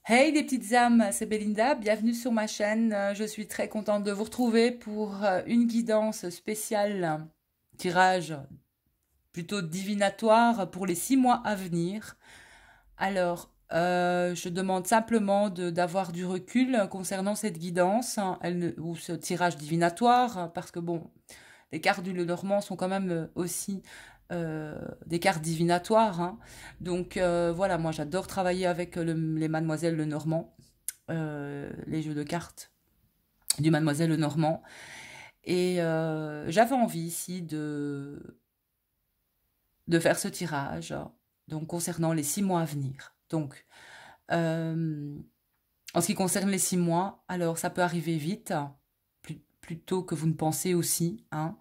Hey les petites âmes, c'est Belinda, bienvenue sur ma chaîne. Je suis très contente de vous retrouver pour une guidance spéciale, tirage plutôt divinatoire pour les 6 mois à venir. Alors, je demande simplement d'avoir du recul concernant cette guidance ou ce tirage divinatoire, parce que bon, les cartes du Lenormand sont quand même aussi des cartes divinatoires, hein. Donc voilà, moi j'adore travailler avec les Mademoiselles Lenormand, les jeux de cartes du Mademoiselle Lenormand. Et j'avais envie ici de faire ce tirage, donc concernant les 6 mois à venir. Donc, euh, en ce qui concerne les 6 mois, alors ça peut arriver vite, plus tôt que vous ne pensez aussi, hein,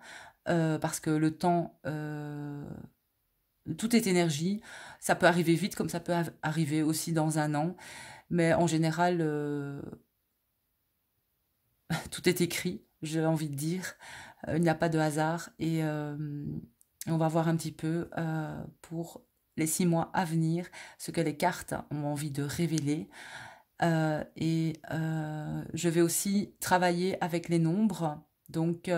parce que le temps, tout est énergie. Ça peut arriver vite comme ça peut arriver aussi dans un an. Mais en général, tout est écrit, j'ai envie de dire. Il n'y a pas de hasard. Et on va voir un petit peu pour les 6 mois à venir ce que les cartes ont envie de révéler. Je vais aussi travailler avec les nombres. Donc,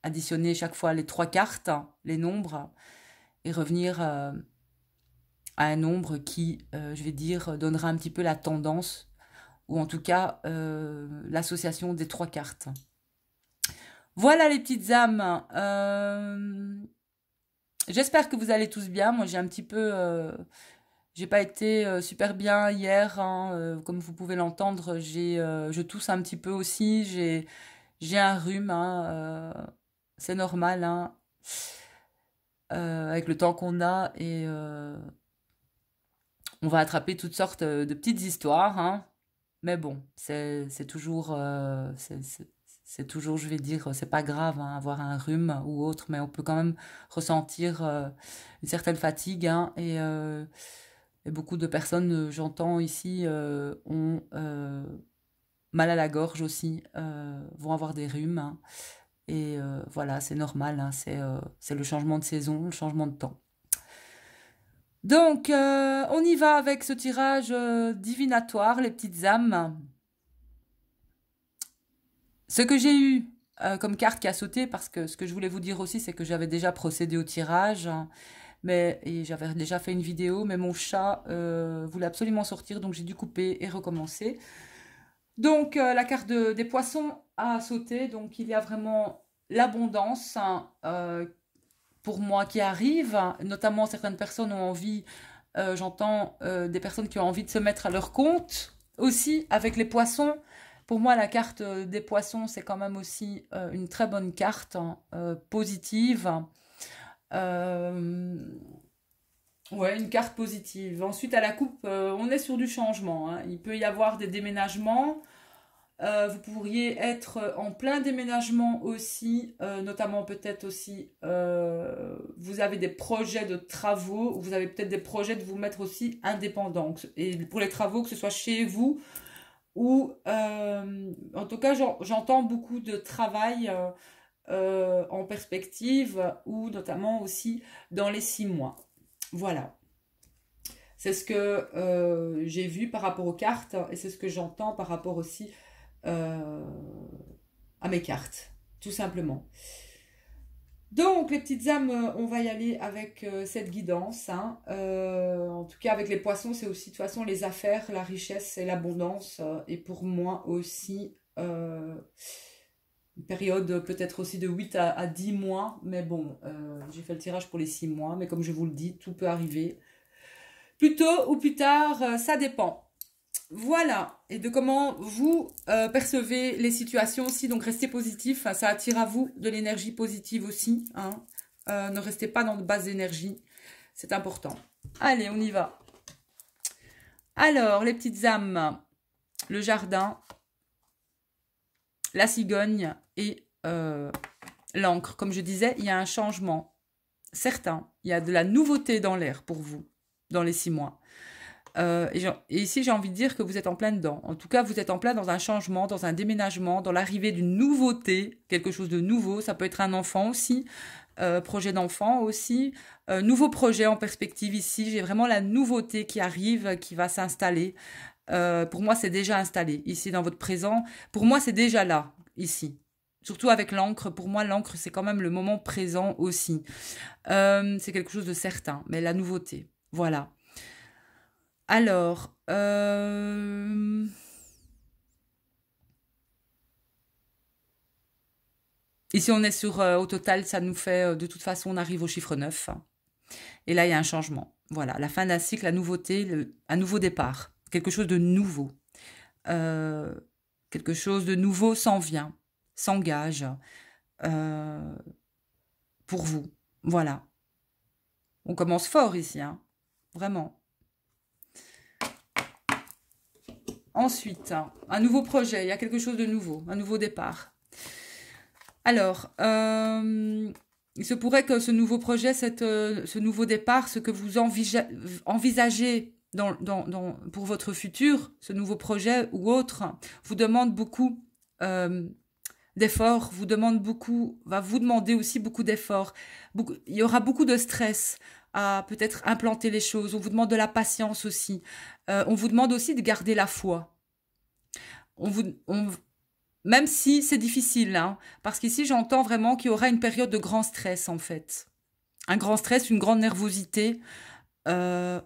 additionner chaque fois les 3 cartes, les nombres, et revenir à un nombre qui, je vais dire, donnera un petit peu la tendance, ou en tout cas l'association des 3 cartes. Voilà les petites âmes. J'espère que vous allez tous bien. Moi j'ai un petit peu... j'ai pas été super bien hier, hein, comme vous pouvez l'entendre. Je tousse un petit peu aussi. J'ai un rhume, hein, c'est normal, hein, avec le temps qu'on a. Et on va attraper toutes sortes de petites histoires, hein. Mais bon, c'est toujours, c'est toujours, je vais dire, c'est pas grave, hein, avoir un rhume ou autre, mais on peut quand même ressentir une certaine fatigue, hein, et beaucoup de personnes, j'entends ici, ont mal à la gorge aussi, vont avoir des rhumes, hein. Et voilà, c'est normal, hein, c'est le changement de saison, le changement de temps. Donc, on y va avec ce tirage divinatoire, les petites âmes. Ce que j'ai eu comme carte qui a sauté, parce que ce que je voulais vous dire aussi, c'est que j'avais déjà procédé au tirage, hein, et j'avais déjà fait une vidéo, mais mon chat voulait absolument sortir, donc j'ai dû couper et recommencer. Donc, la carte des poissons a sauté, donc il y a vraiment l'abondance, hein, pour moi qui arrive, hein. Notamment certaines personnes ont envie, j'entends des personnes qui ont envie de se mettre à leur compte aussi avec les poissons. Pour moi, la carte des poissons, c'est quand même aussi une très bonne carte, hein, positive. Euh, ouais, une carte positive. Ensuite, à la coupe, on est sur du changement, hein. Il peut y avoir des déménagements. Vous pourriez être en plein déménagement aussi, notamment peut-être aussi, vous avez des projets de travaux, ou vous avez peut-être des projets de vous mettre aussi indépendant. Et pour les travaux, que ce soit chez vous, ou en tout cas, j'entends beaucoup de travail en perspective, ou notamment aussi dans les 6 mois. Voilà. C'est ce que j'ai vu par rapport aux cartes, et c'est ce que j'entends par rapport aussi euh, à mes cartes, tout simplement. Donc, les petites âmes, on va y aller avec cette guidance, hein. En tout cas, avec les poissons, c'est aussi de toute façon les affaires, la richesse et l'abondance. Et pour moi aussi, une période peut-être aussi de 8 à 10 mois. Mais bon, j'ai fait le tirage pour les 6 mois. Mais comme je vous le dis, tout peut arriver. Plus tôt ou plus tard, ça dépend. Voilà, et de comment vous percevez les situations aussi. Donc restez positif, hein, ça attire à vous de l'énergie positive aussi, hein. Ne restez pas dans de basses énergies, c'est important. Allez, on y va. Alors, les petites âmes, le jardin, la cigogne et l'encre. Comme je disais, il y a un changement certain, il y a de la nouveauté dans l'air pour vous, dans les 6 mois. Et ici, j'ai envie de dire que vous êtes en plein dedans. En tout cas, vous êtes en plein dans un changement, dans un déménagement, dans l'arrivée d'une nouveauté, quelque chose de nouveau. Ça peut être un enfant aussi, projet d'enfant aussi. Nouveau projet en perspective ici. J'ai vraiment la nouveauté qui arrive, qui va s'installer. Pour moi, c'est déjà installé ici dans votre présent. Pour moi, c'est déjà là, ici. Surtout avec l'encre. Pour moi, l'encre, c'est quand même le moment présent aussi. C'est quelque chose de certain, mais la nouveauté. Voilà. Alors, ici, on est sur, au total, ça nous fait, de toute façon, on arrive au chiffre 9. Et là, il y a un changement. Voilà, la fin d'un cycle, la nouveauté, un nouveau départ. Quelque chose de nouveau. Euh, Quelque chose de nouveau s'en vient, s'engage euh, pour vous. Voilà. On commence fort ici, hein. Vraiment. Ensuite, un nouveau projet, il y a quelque chose de nouveau, un nouveau départ. Alors, il se pourrait que ce nouveau projet, ce nouveau départ, ce que vous envisagez pour votre futur, ce nouveau projet ou autre, vous demande beaucoup d'efforts, va vous demander aussi beaucoup d'efforts. Il y aura beaucoup de stress à peut-être implanter les choses. On vous demande de la patience aussi. On vous demande aussi de garder la foi. Même si c'est difficile, hein, parce qu'ici j'entends vraiment qu'il y aura une période de grand stress en fait. Un grand stress, une grande nervosité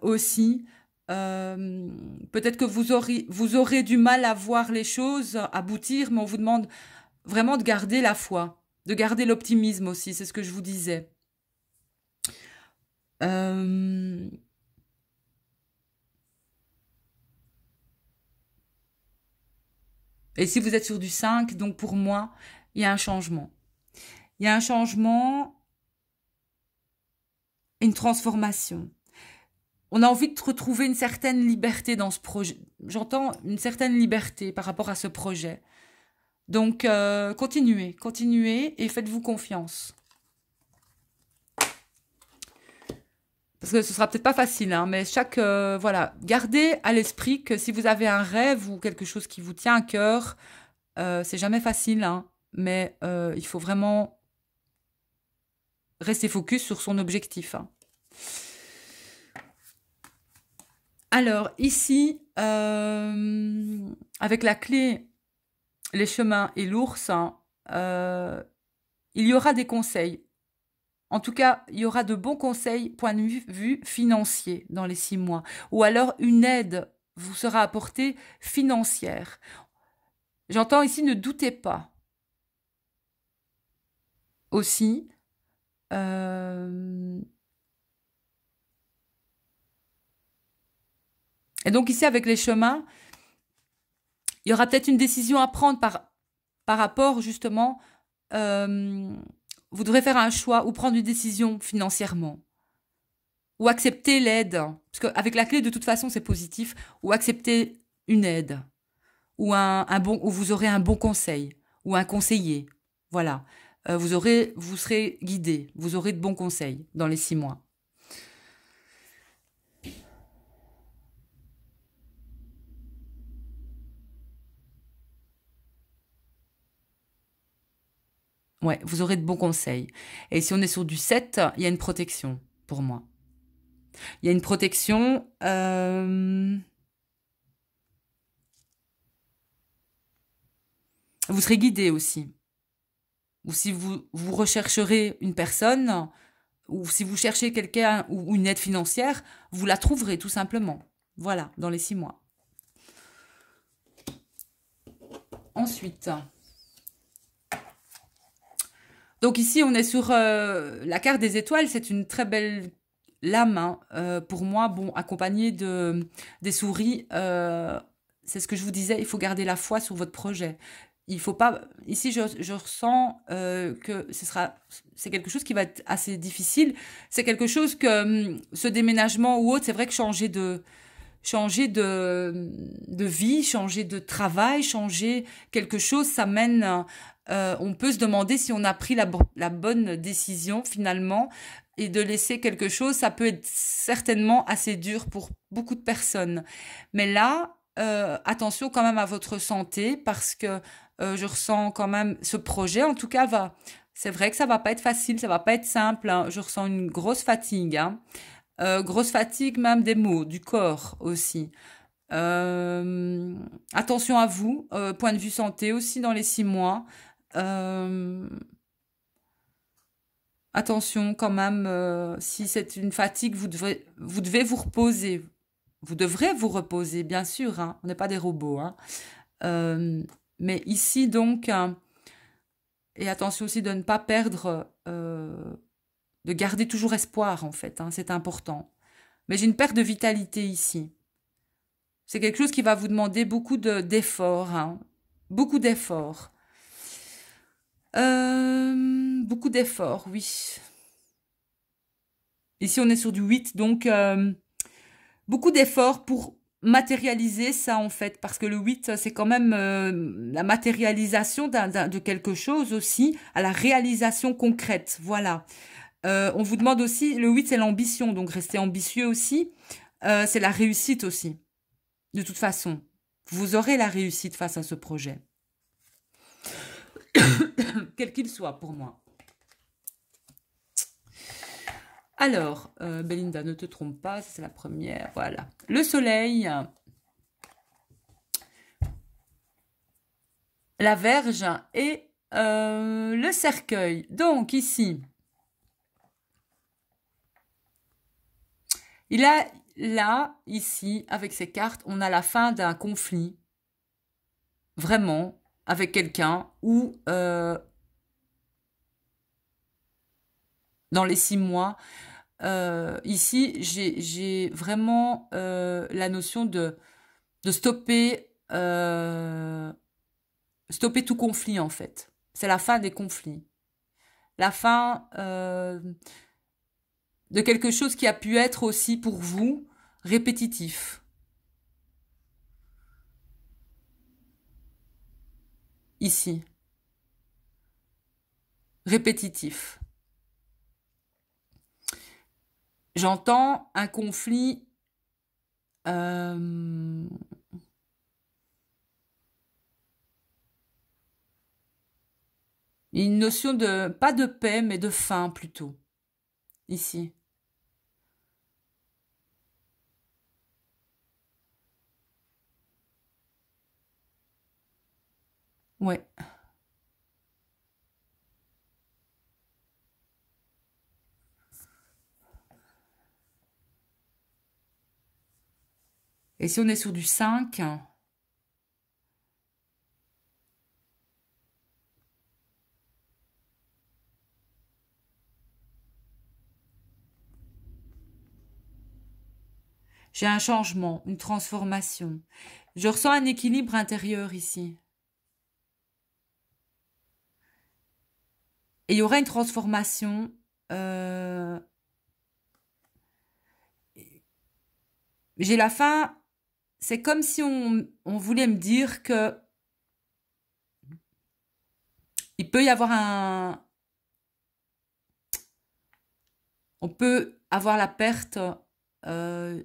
aussi. Peut-être que vous aurez du mal à voir les choses aboutir, mais on vous demande vraiment de garder la foi, de garder l'optimisme aussi, c'est ce que je vous disais. Et si vous êtes sur du 5, donc pour moi, il y a un changement. Il y a un changement, une transformation. On a envie de retrouver une certaine liberté dans ce projet. J'entends une certaine liberté par rapport à ce projet. Donc, continuez et faites-vous confiance. Parce que ce sera peut-être pas facile, hein, mais voilà, gardez à l'esprit que si vous avez un rêve ou quelque chose qui vous tient à cœur, c'est jamais facile, hein, mais il faut vraiment rester focus sur son objectif. Hein. Alors ici, avec la clé, les chemins et l'ours, hein, il y aura des conseils. En tout cas, il y aura de bons conseils point de vue financier dans les 6 mois. Ou alors une aide vous sera apportée financière. J'entends ici ne doutez pas. Aussi, et donc ici avec les chemins, il y aura peut-être une décision à prendre par rapport justement, vous devrez faire un choix ou prendre une décision financièrement. Ou accepter l'aide, parce qu'avec la clé de toute façon c'est positif, ou accepter une aide, ou ou vous aurez un bon conseil, ou un conseiller. Voilà, vous serez guidé, vous aurez de bons conseils dans les 6 mois. Ouais, vous aurez de bons conseils. Et si on est sur du 7, il y a une protection pour moi. Il y a une protection. Vous serez guidé aussi. Ou si vous rechercherez une personne, ou si vous cherchez quelqu'un ou une aide financière, vous la trouverez tout simplement. Voilà, dans les 6 mois. Ensuite, donc ici on est sur la carte des étoiles, c'est une très belle lame hein, pour moi, bon, accompagnée des souris, c'est ce que je vous disais, il faut garder la foi sur votre projet. Il faut pas. Ici, je ressens que c'est quelque chose qui va être assez difficile. C'est quelque chose que ce déménagement ou autre, c'est vrai que changer de vie, changer de travail, changer quelque chose, ça mène. On peut se demander si on a pris la bonne décision finalement et de laisser quelque chose, ça peut être certainement assez dur pour beaucoup de personnes. Mais là, attention quand même à votre santé parce que je ressens quand même ce projet, en tout cas, C'est vrai que ça va pas être facile, ça va pas être simple, hein. Je ressens une grosse fatigue, hein. Grosse fatigue même des mots, du corps aussi. Euh, Attention à vous, point de vue santé aussi dans les 6 mois. Euh, Attention quand même, si c'est une fatigue, vous devez vous reposer. Vous devrez vous reposer, bien sûr, hein. On n'est pas des robots, hein. Euh, mais ici donc, et attention aussi de ne pas perdre, de garder toujours espoir en fait, hein, c'est important. Mais j'ai une perte de vitalité ici. C'est quelque chose qui va vous demander beaucoup d'efforts, hein. Beaucoup d'efforts. Beaucoup d'efforts, oui. Ici, on est sur du 8, donc beaucoup d'efforts pour matérialiser ça, en fait, parce que le 8, c'est quand même la matérialisation de quelque chose aussi, à la réalisation concrète, voilà. On vous demande aussi, le 8, c'est l'ambition, donc restez ambitieux aussi. C'est la réussite aussi, de toute façon. Vous aurez la réussite face à ce projet. Quel qu'il soit pour moi. Alors, Belinda, ne te trompe pas, c'est la première, voilà. Le soleil, la Vierge et le cercueil. Donc ici, il a là, ici, avec ces cartes, on a la fin d'un conflit, vraiment, avec quelqu'un, ou dans les 6 mois, ici, j'ai vraiment la notion de stopper, stopper tout conflit, en fait. C'est la fin des conflits. La fin de quelque chose qui a pu être aussi pour vous répétitif. Ici. Répétitif. J'entends un conflit une notion de, pas de paix, mais de fin plutôt, ici. Ouais. Et si on est sur du 5, j'ai un changement, une transformation. Je ressens un équilibre intérieur ici. Et il y aura une transformation. J'ai la fin. C'est comme si on voulait me dire que il peut y avoir on peut avoir la perte euh,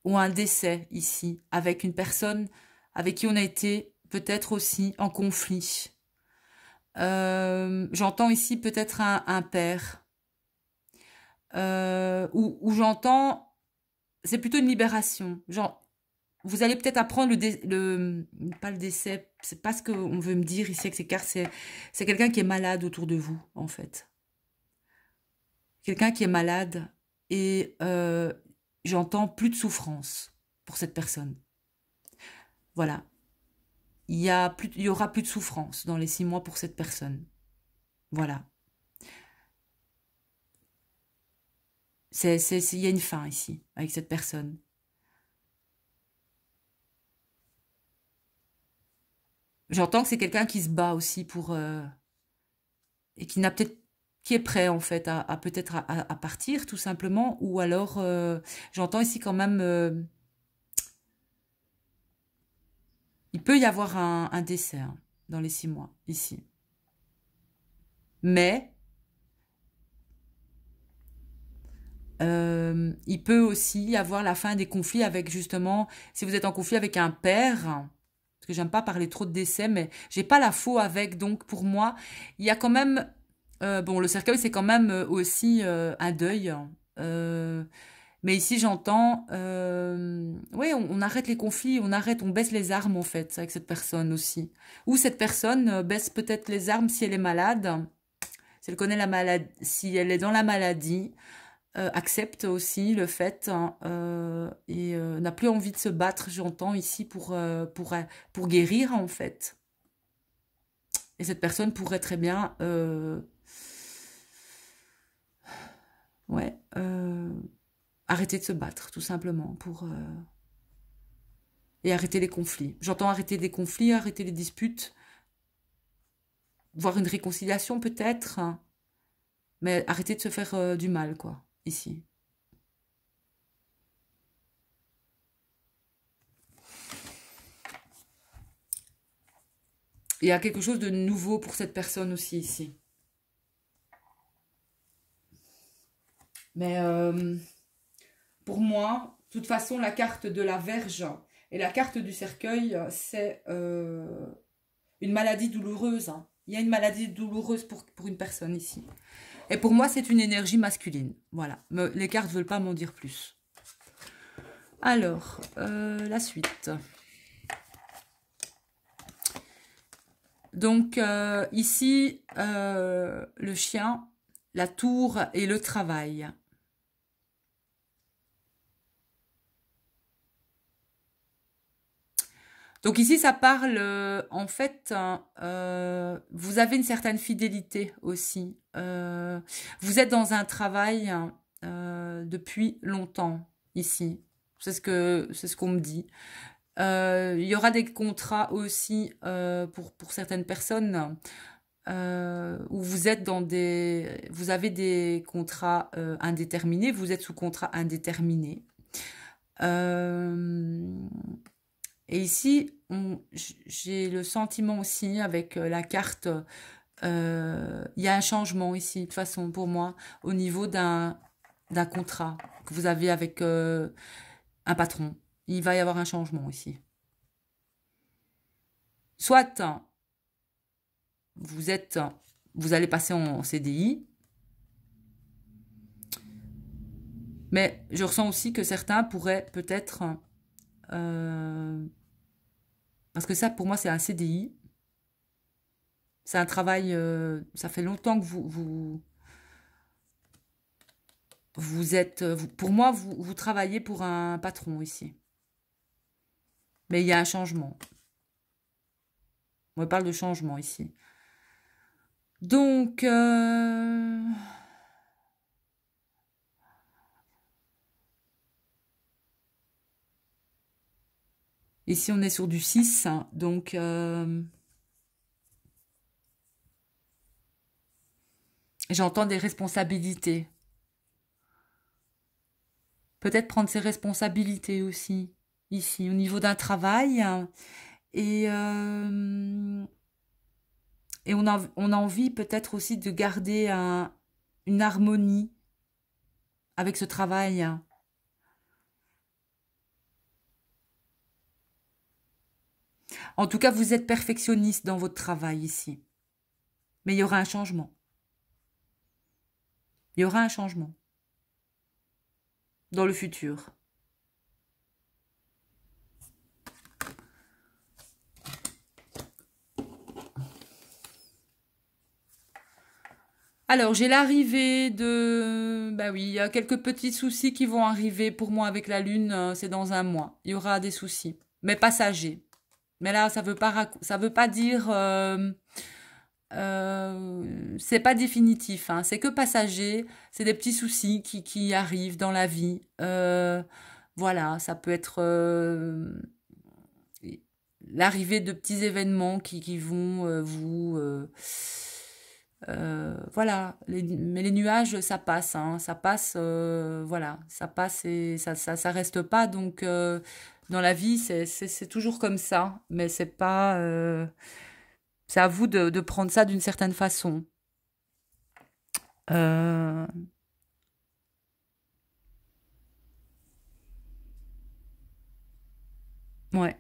ou un décès ici avec une personne avec qui on a été peut-être aussi en conflit. J'entends ici peut-être un père ou j'entends, c'est plutôt une libération. Genre, vous allez peut-être apprendre pas le décès, c'est pas ce qu'on veut me dire ici avec ces cartes, c'est quelqu'un qui est malade autour de vous, en fait. Quelqu'un qui est malade et j'entends plus de souffrance pour cette personne. Voilà. Il y aura plus de souffrance dans les 6 mois pour cette personne. Voilà. Il y a une fin ici, avec cette personne. J'entends que c'est quelqu'un qui se bat aussi pour et qui n'a peut-être qui est prêt en fait à peut-être à partir tout simplement ou alors j'entends ici quand même il peut y avoir un décès hein, dans les 6 mois ici mais il peut aussi y avoir la fin des conflits avec justement si vous êtes en conflit avec un père parce que j'aime pas parler trop de décès, mais j'ai pas la faux avec. Donc pour moi, il y a quand même, bon, le cercueil c'est quand même aussi un deuil. Euh, mais ici j'entends, ouais, on arrête les conflits, on baisse les armes en fait avec cette personne aussi. Ou cette personne baisse peut-être les armes si elle est malade, si elle connaît la maladie, si elle est dans la maladie accepte aussi le fait hein, et n'a plus envie de se battre, j'entends ici, pour guérir en fait. Et cette personne pourrait très bien ouais, arrêter de se battre, tout simplement, et arrêter les conflits. J'entends arrêter les conflits, arrêter les disputes, voir une réconciliation peut-être, hein, mais arrêter de se faire du mal, quoi, ici. Il y a quelque chose de nouveau pour cette personne aussi ici. Mais pour moi, de toute façon, la carte de la Vierge et la carte du cercueil, c'est une maladie douloureuse. Hein. Il y a une maladie douloureuse pour une personne ici. Et pour moi, c'est une énergie masculine. Voilà. Mais les cartes ne veulent pas m'en dire plus. Alors, la suite. Donc, ici, le chien, la tour et le travail. Donc ici, ça parle, en fait, vous avez une certaine fidélité aussi. Vous êtes dans un travail depuis longtemps ici. C'est ce qu'on me dit. Il y aura des contrats aussi pour certaines personnes où vous êtes vous avez des contrats indéterminés, vous êtes sous contrat indéterminé. Et ici, j'ai le sentiment aussi avec la carte, il y a un changement ici, de toute façon, pour moi, au niveau d'un contrat que vous avez avec un patron. Il va y avoir un changement ici. Soit vous allez passer en CDI, mais je ressens aussi que certains pourraient peut-être, parce que ça pour moi c'est un CDI, c'est un travail, ça fait longtemps que vous êtes, pour moi vous travaillez pour un patron ici, mais il y a un changement. On parle de changement ici. Donc, ici, on est sur du 6, hein, donc j'entends des responsabilités. Peut-être prendre ses responsabilités aussi, ici, au niveau d'un travail. Hein, et on a envie peut-être aussi de garder une harmonie avec ce travail. Hein. En tout cas, vous êtes perfectionniste dans votre travail ici. Mais il y aura un changement. Il y aura un changement dans le futur. Alors, j'ai l'arrivée de... Bah oui, il y a quelques petits soucis qui vont arriver pour moi avec la Lune, c'est dans un mois. Il y aura des soucis, mais passagers. Mais là, ça veut pas dire... c'est pas définitif, hein, c'est que passager, c'est des petits soucis qui arrivent dans la vie. Voilà, ça peut être l'arrivée de petits événements qui vont voilà, mais les nuages, ça passe, hein, ça passe, voilà, ça passe et ça reste pas. Donc, dans la vie, c'est toujours comme ça, mais c'est pas, c'est à vous de prendre ça d'une certaine façon. Euh, ouais.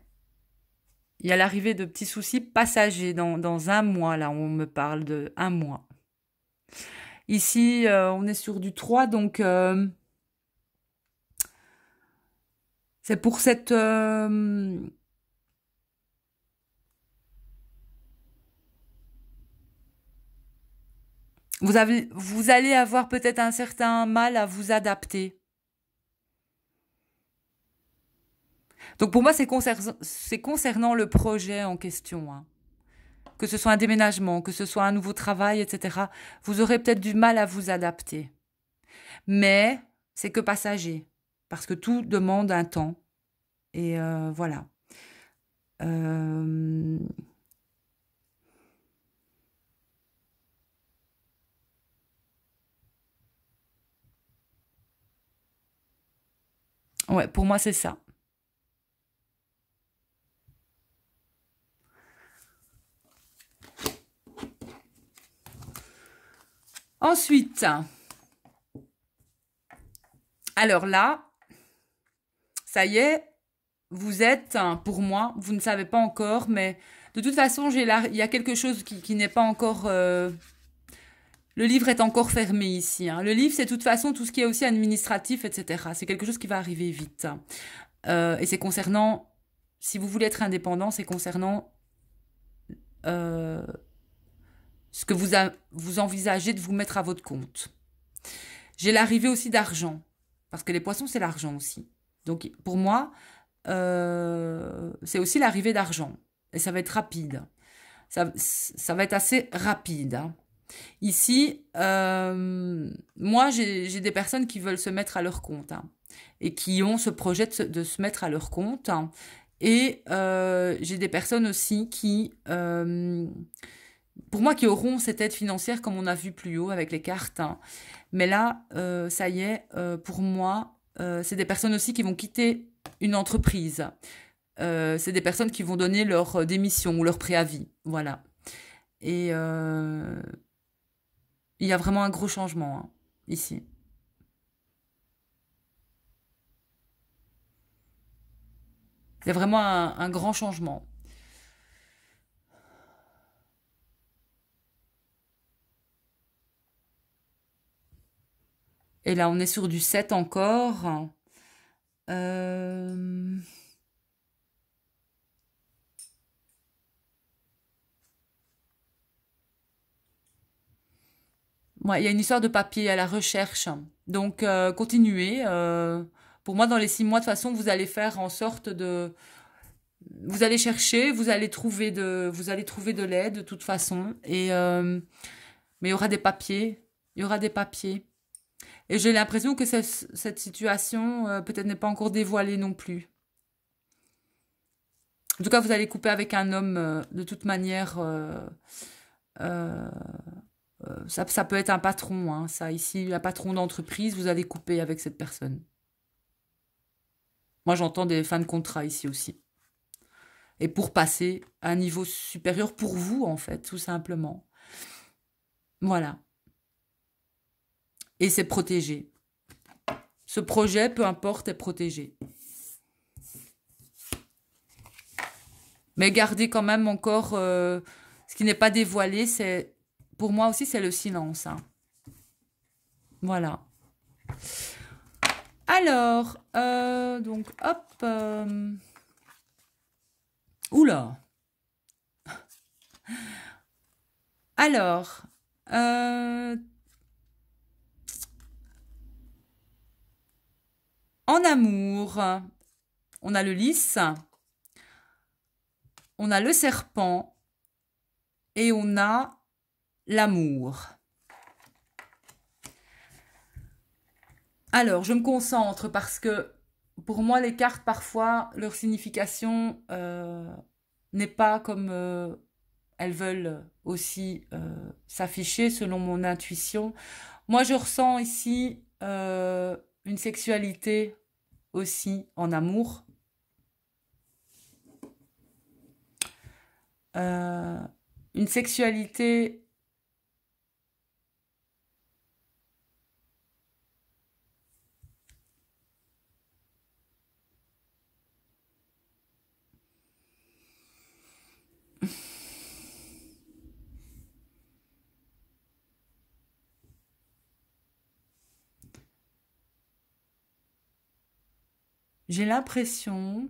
Il y a l'arrivée de petits soucis passagers dans un mois, là, on me parle de un mois. Ici, on est sur du 3, donc c'est pour cette... vous allez avoir peut-être un certain mal à vous adapter. Donc pour moi, c'est concernant le projet en question, hein. Que ce soit un déménagement, que ce soit un nouveau travail, etc. Vous aurez peut-être du mal à vous adapter. Mais c'est que passager, parce que tout demande un temps. Et voilà. Euh, Ouais, pour moi, c'est ça. Ensuite, alors là, ça y est, vous êtes, pour moi, vous ne savez pas encore, mais de toute façon, il y a quelque chose qui n'est pas encore... le livre est encore fermé ici, hein. Le livre, c'est de toute façon tout ce qui est aussi administratif, etc. C'est quelque chose qui va arriver vite. Et c'est concernant, si vous voulez être indépendant, c'est concernant euh, ce que vous envisagez de vous mettre à votre compte. J'ai l'arrivée aussi d'argent, parce que les poissons, c'est l'argent aussi. Donc pour moi, c'est aussi l'arrivée d'argent. Et ça va être rapide. Ça va être assez rapide, hein. Ici, moi, j'ai des personnes qui veulent se mettre à leur compte, hein, et qui ont ce projet de se mettre à leur compte, hein. Et j'ai des personnes aussi qui, pour moi, qui auront cette aide financière comme on a vu plus haut avec les cartes, hein. Mais là, ça y est, pour moi, c'est des personnes aussi qui vont quitter une entreprise. C'est des personnes qui vont donner leur démission ou leur préavis. Voilà. Et il y a vraiment un gros changement, hein, ici. Il y a vraiment un grand changement. Et là, on est sur du 7 encore. Euh, Ouais, il y a une histoire de papier à la recherche. Donc, continuez. Pour moi, dans les 6 mois, de toute façon, vous allez faire en sorte de... Vous allez chercher, vous allez trouver de l'aide de toute façon. Et, mais il y aura des papiers. Il y aura des papiers. Et j'ai l'impression que cette situation, peut-être n'est pas encore dévoilée non plus. En tout cas, vous allez couper avec un homme, de toute manière. Euh, ça peut être un patron, hein, ça ici, un patron d'entreprise, vous allez couper avec cette personne. Moi, j'entends des fins de contrat ici aussi. Et pour passer à un niveau supérieur pour vous, en fait, tout simplement. Voilà. Et c'est protégé. Ce projet, peu importe, est protégé. Mais gardez quand même encore... ce qui n'est pas dévoilé, c'est... Pour moi aussi, c'est le silence, hein. Voilà. Alors, donc, hop. Oula. Alors, euh, en amour, on a le lys, on a le serpent et on a l'amour. Alors, je me concentre parce que pour moi, les cartes, parfois, leur signification n'est pas comme elles veulent aussi s'afficher selon mon intuition. Moi, je ressens ici une sexualité aussi en amour. Euh, une sexualité J'ai l'impression...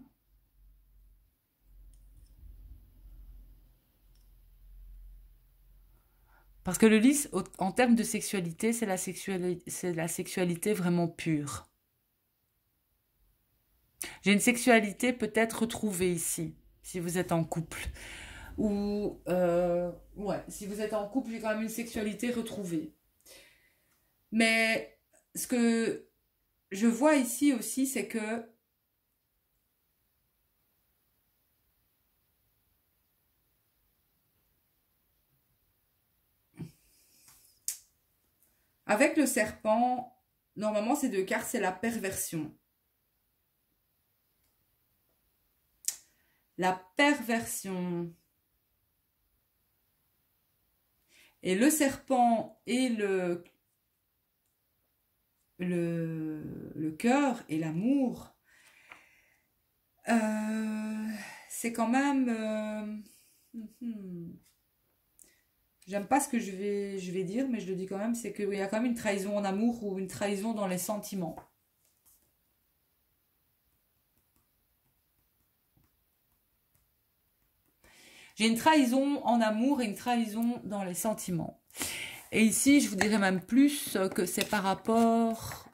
Parce que le lys, en termes de sexualité, c'est la sexualité vraiment pure. J'ai une sexualité peut-être retrouvée ici, si vous êtes en couple. Ou, ouais, si vous êtes en couple, j'ai quand même une sexualité retrouvée. Mais ce que je vois ici aussi, c'est que avec le serpent, normalement, ces deux cartes, c'est la perversion. La perversion. Et le serpent et le cœur et l'amour, c'est quand même... j'aime pas ce que je vais dire, mais je le dis quand même, c'est qu'il y a quand même une trahison en amour ou une trahison dans les sentiments. J'ai une trahison en amour et une trahison dans les sentiments. Et ici, je vous dirais même plus que c'est par rapport...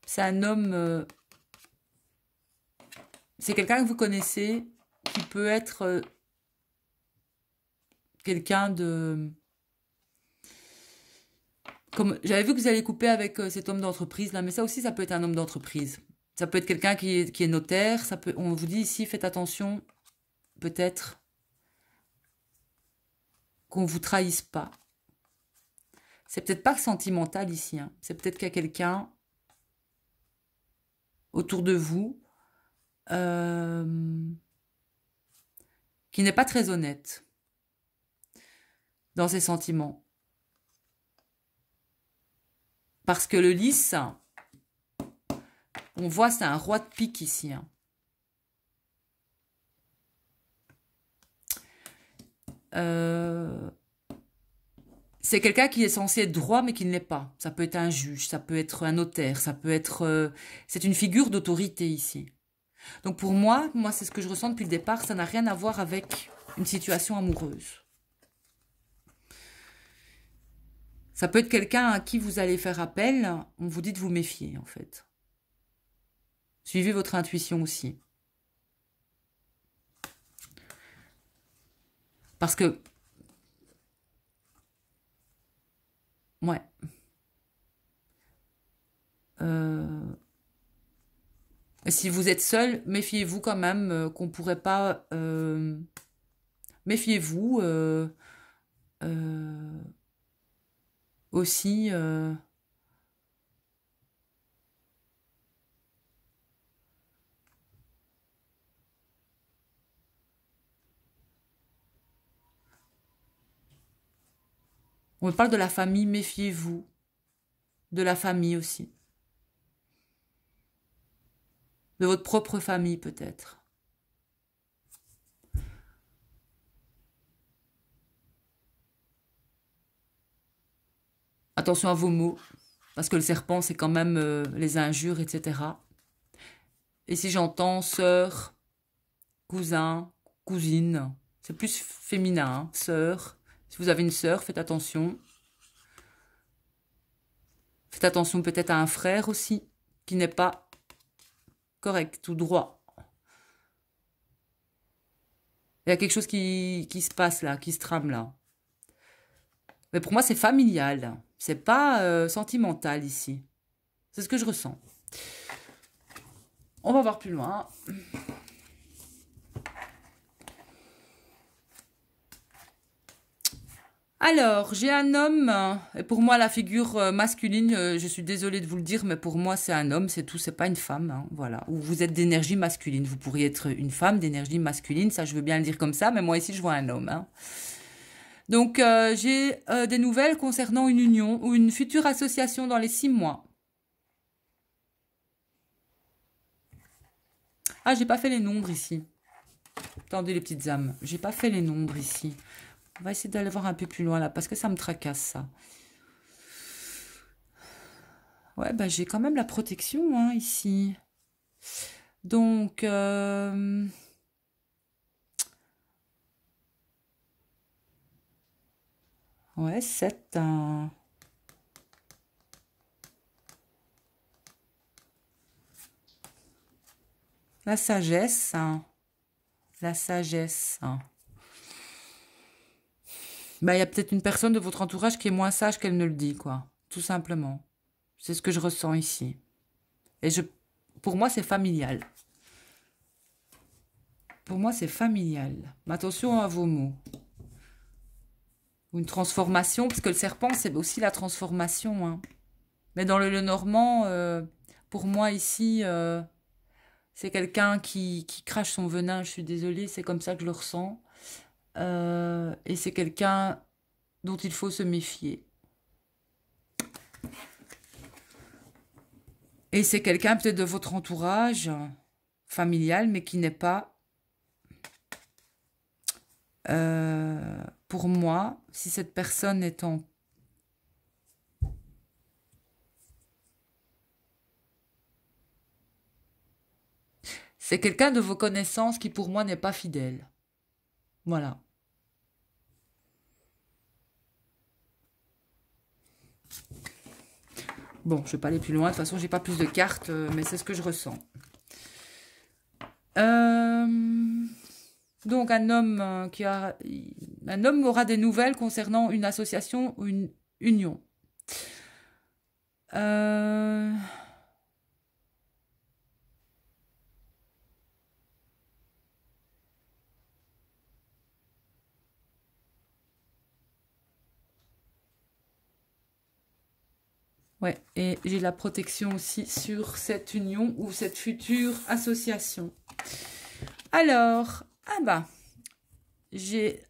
C'est un homme... c'est quelqu'un que vous connaissez qui peut être quelqu'un de... Comme j'avais vu que vous allez couper avec cet homme d'entreprise là, mais ça aussi, ça peut être un homme d'entreprise. Ça peut être quelqu'un qui est notaire. Ça peut, on vous dit ici, faites attention, peut-être qu'on vous trahisse pas. C'est peut-être pas sentimental ici. Hein. C'est peut-être qu'il y a quelqu'un autour de vous qui n'est pas très honnête dans ses sentiments. Parce que le lys, on voit, c'est un roi de pique ici. Hein. C'est quelqu'un qui est censé être droit, mais qui ne l'est pas. Ça peut être un juge, ça peut être un notaire, ça peut être... c'est une figure d'autorité ici. Donc pour moi c'est ce que je ressens depuis le départ, ça n'a rien à voir avec une situation amoureuse. Ça peut être quelqu'un à qui vous allez faire appel, on vous dit de vous méfier en fait. Suivez votre intuition aussi. Parce que... ouais. Si vous êtes seul, méfiez-vous quand même qu'on pourrait pas... méfiez-vous aussi... on me parle de la famille, méfiez-vous. De la famille aussi. De votre propre famille peut-être. Attention à vos mots, parce que le serpent, c'est quand même les injures, etc. Et si j'entends sœur, cousin, cousine, c'est plus féminin, hein, sœur. Si vous avez une sœur, faites attention. Faites attention peut-être à un frère aussi, qui n'est pas correct ou droit. Il y a quelque chose qui se passe là, qui se trame là. Mais pour moi, c'est familial. C'est pas sentimental ici. C'est ce que je ressens. On va voir plus loin. Alors, j'ai un homme, et pour moi la figure masculine, je suis désolée de vous le dire, mais pour moi c'est un homme, c'est tout, c'est pas une femme, hein, voilà. Ou vous êtes d'énergie masculine, vous pourriez être une femme d'énergie masculine, ça je veux bien le dire comme ça, mais moi ici je vois un homme. Hein. Donc j'ai des nouvelles concernant une union ou une future association dans les 6 mois. Ah, j'ai pas fait les nombres ici. Attendez les petites âmes, j'ai pas fait les nombres ici. On va essayer d'aller voir un peu plus loin là, parce que ça me tracasse ça. Ouais, bah j'ai quand même la protection, hein, ici. Donc, ouais, 7. La sagesse, hein. La sagesse, hein. Bah, il y a peut-être une personne de votre entourage qui est moins sage qu'elle ne le dit, quoi. Tout simplement. C'est ce que je ressens ici. Et pour moi, c'est familial. Pour moi, c'est familial. Mais attention à vos mots. Ou une transformation, parce que le serpent, c'est aussi la transformation, hein. Mais dans le normand, pour moi, ici, c'est quelqu'un qui crache son venin. Je suis désolée, c'est comme ça que je le ressens. Et c'est quelqu'un dont il faut se méfier. Et c'est quelqu'un peut-être de votre entourage familial, mais qui n'est pas, pour moi, si cette personne est en... C'est quelqu'un de vos connaissances qui, pour moi, n'est pas fidèle. Voilà. Bon, je ne vais pas aller plus loin. De toute façon, j'ai pas plus de cartes, mais c'est ce que je ressens. Donc, un homme un homme aura des nouvelles concernant une association ou une union. Ouais, et j'ai la protection aussi sur cette union ou cette future association. Alors, ah bah, j'ai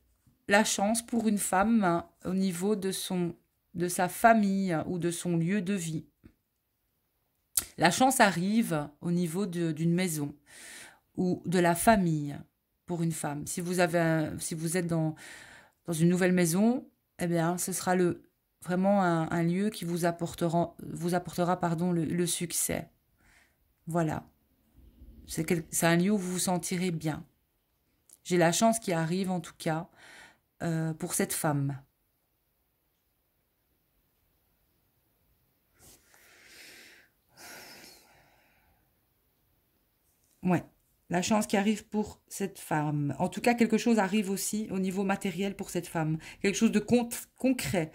la chance pour une femme, hein, au niveau de sa famille, ou de son lieu de vie. La chance arrive au niveau d'une maison ou de la famille pour une femme. Si vous êtes dans une nouvelle maison, eh bien, ce sera vraiment un lieu qui vous apportera pardon, le succès. Voilà. C'est un lieu où vous vous sentirez bien. J'ai la chance qui arrive, en tout cas, pour cette femme. Ouais. La chance qui arrive pour cette femme. En tout cas, quelque chose arrive aussi au niveau matériel pour cette femme. Quelque chose de concret.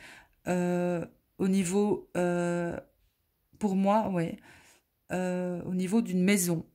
Au niveau, pour moi, ouais, au niveau d'une maison.